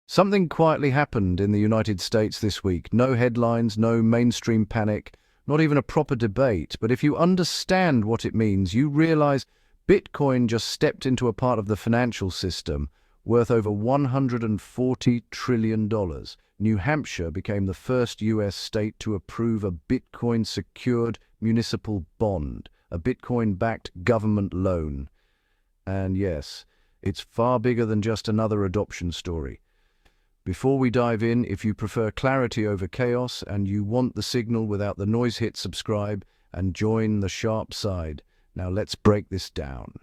Something quietly happened in the United States this week. No headlines, no mainstream panic, not even a proper debate. But if you understand what it means, you realize Bitcoin just stepped into a part of the financial system worth over $140 trillion. New Hampshire became the first US state to approve a Bitcoin-secured municipal bond, a Bitcoin-backed government loan. And yes, it's far bigger than just another adoption story. Before we dive in, if you prefer clarity over chaos and you want the signal without the noise, hit subscribe and join the sharp side. Now let's break this down.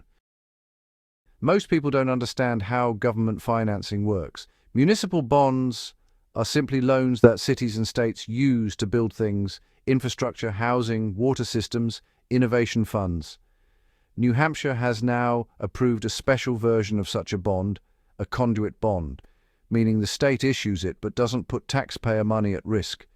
Most people don't understand how government financing works. Municipal bonds are simply loans that cities and states use to build things: infrastructure, housing, water systems, innovation funds. New Hampshire has now approved a special version of such a bond, a conduit bond, meaning the state issues it but doesn't put taxpayer money at risk.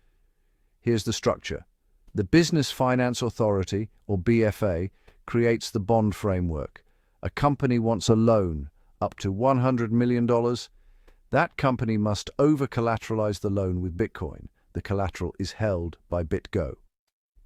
Here's the structure. The Business Finance Authority, or BFA, creates the bond framework. A company wants a loan, up to $100 million. That company must over-collateralize the loan with Bitcoin. The collateral is held by BitGo.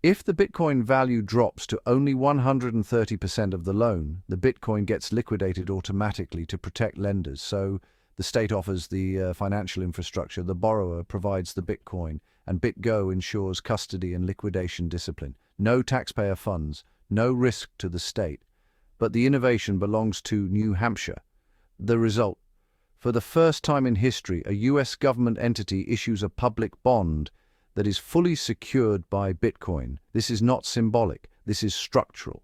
If the Bitcoin value drops to only 130% of the loan, the Bitcoin gets liquidated automatically to protect lenders. So the state offers the financial infrastructure, the borrower provides the Bitcoin, and BitGo ensures custody and liquidation discipline. No taxpayer funds, no risk to the state. But the innovation belongs to New Hampshire. The result: for the first time in history, a US government entity issues a public bond that is fully secured by Bitcoin. This is not symbolic, this is structural.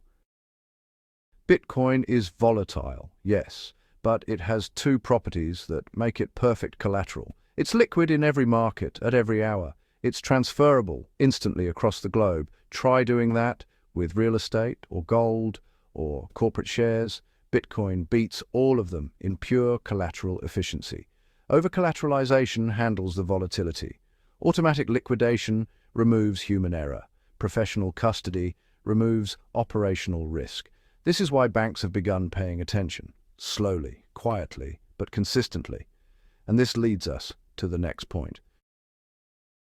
Bitcoin is volatile, yes, but it has two properties that make it perfect collateral. It's liquid in every market, at every hour. It's transferable instantly across the globe. Try doing that with real estate or gold or corporate shares. Bitcoin beats all of them in pure collateral efficiency. Over-collateralization handles the volatility. Automatic liquidation removes human error. Professional custody removes operational risk. This is why banks have begun paying attention. Slowly, quietly, but consistently. And this leads us to the next point.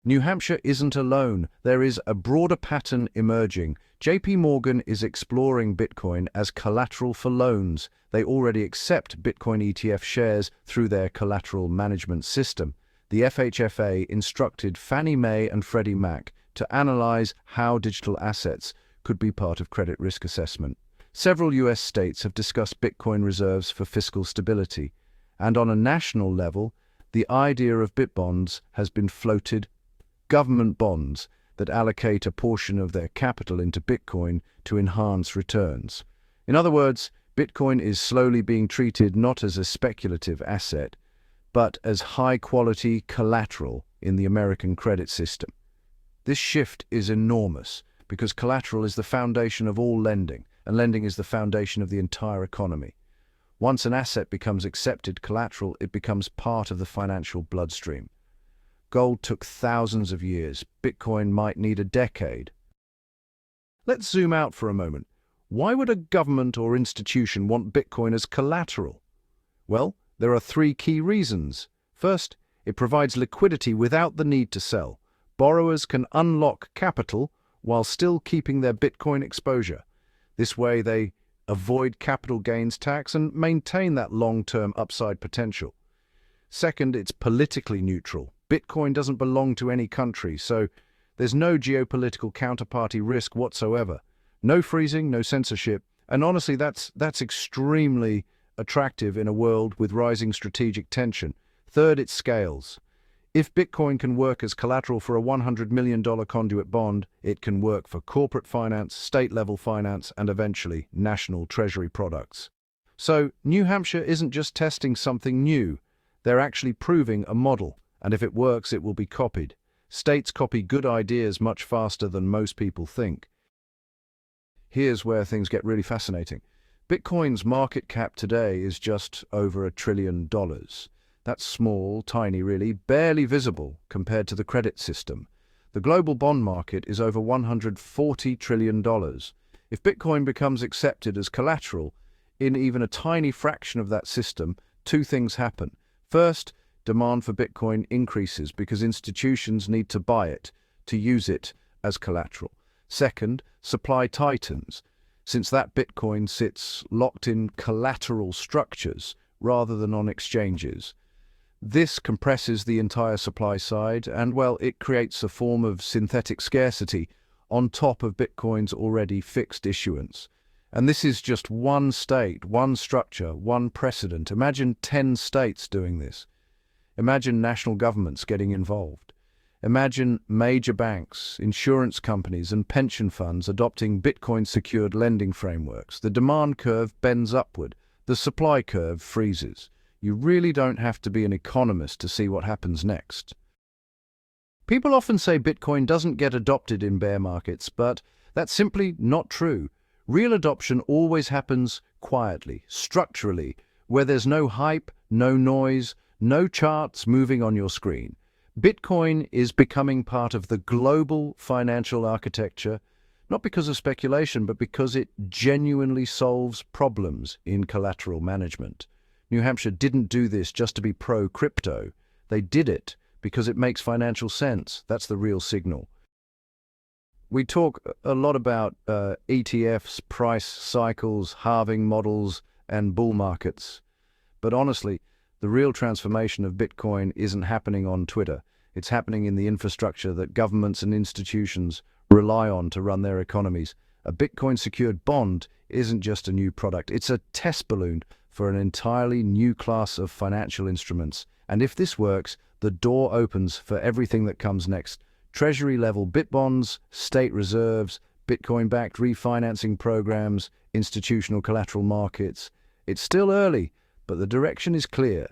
New Hampshire isn't alone. There is a broader pattern emerging. JPMorgan is exploring Bitcoin as collateral for loans. They already accept Bitcoin ETF shares through their collateral management system. The FHFA instructed Fannie Mae and Freddie Mac to analyze how digital assets could be part of credit risk assessment. Several US states have discussed Bitcoin reserves for fiscal stability, and on a national level, the idea of BitBonds has been floated. Government bonds that allocate a portion of their capital into Bitcoin to enhance returns. In other words, Bitcoin is slowly being treated not as a speculative asset, but as high-quality collateral in the American credit system. This shift is enormous because collateral is the foundation of all lending, and lending is the foundation of the entire economy. Once an asset becomes accepted collateral, it becomes part of the financial bloodstream. Gold took thousands of years. Bitcoin might need a decade. Let's zoom out for a moment. Why would a government or institution want Bitcoin as collateral? Well, there are three key reasons. First, it provides liquidity without the need to sell. Borrowers can unlock capital while still keeping their Bitcoin exposure. This way they avoid capital gains tax and maintain that long-term upside potential. Second, it's politically neutral. Bitcoin doesn't belong to any country, so there's no geopolitical counterparty risk whatsoever. No freezing, no censorship, and honestly, that's extremely attractive in a world with rising strategic tension. Third, it scales. If Bitcoin can work as collateral for a $100 million conduit bond, it can work for corporate finance, state-level finance, and eventually national treasury products. So, New Hampshire isn't just testing something new. They're actually proving a model, and if it works, it will be copied. States copy good ideas much faster than most people think. Here's where things get really fascinating. Bitcoin's market cap today is just over $1 trillion. That's small, tiny really, barely visible compared to the credit system. The global bond market is over $140 trillion. If Bitcoin becomes accepted as collateral in even a tiny fraction of that system, two things happen. First, demand for Bitcoin increases because institutions need to buy it, to use it as collateral. Second, supply tightens, since that Bitcoin sits locked in collateral structures rather than on exchanges. This compresses the entire supply side and, well, it creates a form of synthetic scarcity on top of Bitcoin's already fixed issuance. And this is just one state, one structure, one precedent. Imagine 10 states doing this. Imagine national governments getting involved. Imagine major banks, insurance companies, and pension funds adopting Bitcoin-secured lending frameworks. The demand curve bends upward. The supply curve freezes. You really don't have to be an economist to see what happens next. People often say Bitcoin doesn't get adopted in bear markets, but that's simply not true. Real adoption always happens quietly, structurally, where there's no hype, no noise, no charts moving on your screen. Bitcoin is becoming part of the global financial architecture, not because of speculation, but because it genuinely solves problems in collateral management. New Hampshire didn't do this just to be pro-crypto. They did it because it makes financial sense. That's the real signal. We talk a lot about ETFs, price cycles, halving models, and bull markets. But honestly, the real transformation of Bitcoin isn't happening on Twitter. It's happening in the infrastructure that governments and institutions rely on to run their economies. A Bitcoin-secured bond isn't just a new product. It's a test balloon for an entirely new class of financial instruments. And if this works, the door opens for everything that comes next. Treasury-level BitBonds, state reserves, Bitcoin-backed refinancing programs, institutional collateral markets. It's still early, but the direction is clear.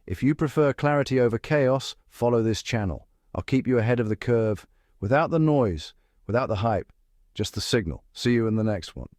If you prefer clarity over chaos, follow this channel. I'll keep you ahead of the curve, without the noise, without the hype, just the signal. See you in the next one.